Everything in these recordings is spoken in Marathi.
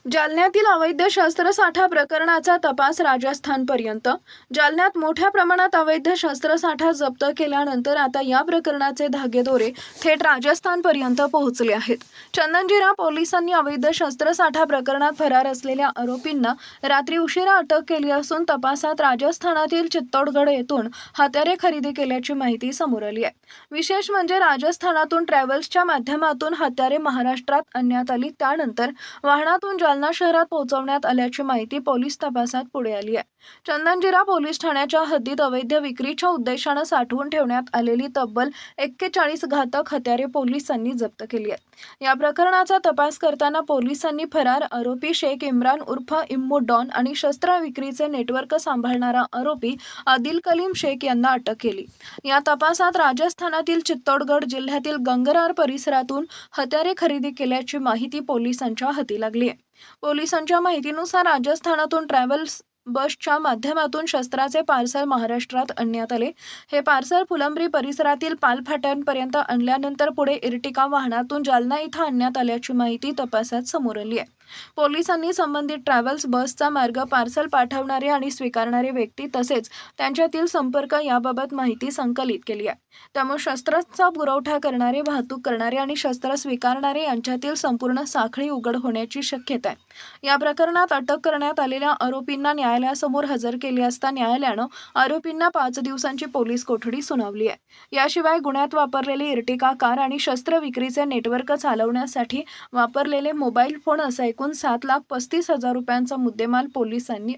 जालन्यातील अवैध शस्त्रसाठा प्रकरणाचा तपास राजस्थानपर्यंत. जालन्यात मोठ्या प्रमाणात अवैध शस्त्रसाठा जप्त केल्यानंतर आता या प्रकरणाचे धागेदोरे थेट राजस्थानपर्यंत पोहोचले आहेत. चंदनजीरा पोलिसांनी अवैध शस्त्रसाठा प्रकरणात फरार असलेल्या आरोपींना रात्री उशिरा अटक केली असून तपासात राजस्थानातील चित्तोडगड येथून हत्यारे खरेदी केल्याची माहिती समोर आली आहे. विशेष म्हणजे राजस्थानातून ट्रॅव्हल्सच्या माध्यमातून हत्यारे महाराष्ट्रात आणण्यात आली, त्यानंतर वाहनातून जालना शहरात पोहोचवण्यात आल्याची माहिती पोलीस तपासात पुढे आली आहे. चंदनजीरा पोलीस ठाण्याच्या हद्दीत अवैध विक्रीच्या उद्देशाने साठवून ठेवण्यात आलेली तब्बल 41 घातक हत्यारे पोलिसांनी जप्त केली आहेत. या प्रकरणाचा तपास करताना पोलिसांनी फरार आरोपी शेख इम्रान उर्फ इम्मू डॉन आणि शस्त्र विक्रीचे नेटवर्क सांभाळणारा आरोपी आदिल कलीम शेख यांना अटक केली. या तपासात राजस्थानातील चित्तोडगड जिल्ह्यातील गंगरार परिसरातून हत्यारे खरेदी केल्याची माहिती पोलिसांच्या हाती लागली आहे. पोलिसांच्या माहितीनुसार राजस्थानातून ट्रॅव्हल्स बसच्या माध्यमातून शस्त्राचे पार्सल महाराष्ट्रात आणण्यात आले. हे पार्सल फुलंब्री परिसरातील पालफाट्यांपर्यंत आणल्यानंतर पुढे इर्टिका वाहनातून जालना इथं आणण्यात आल्याची माहिती तपासात समोर आली आहे. पोलिसांनी संबंधित ट्रॅव्हल्स बसचा मार्ग, पार्सल पाठवणारे आणि स्वीकारणारे व्यक्ती तसेच त्यांच्यातील संपर्क याबाबत माहिती संकलित केली आहे. त्यामुळे शस्त्राचा पुरवठा करणारे, वाहतूक करणारे आणि शस्त्र स्वीकारणारे यांच्यातील संपूर्ण साखळी उघड होण्याची शक्यता आहे. या प्रकरणात अटक करण्यात आलेल्या आरोपींना न्यायालयासमोर हजर केले असता न्यायालयानं आरोपींना 5 दिवसांची पोलीस कोठडी सुनावली आहे. याशिवाय गुन्ह्यात वापरलेली इर्टिका कार आणि शस्त्र विक्रीचे नेटवर्क चालवण्यासाठी वापरलेले मोबाईल फोन असा एकूण 7,35,000 रुपयांचा मुद्देमाल पोलिसांनी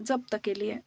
जप्त केली आहे.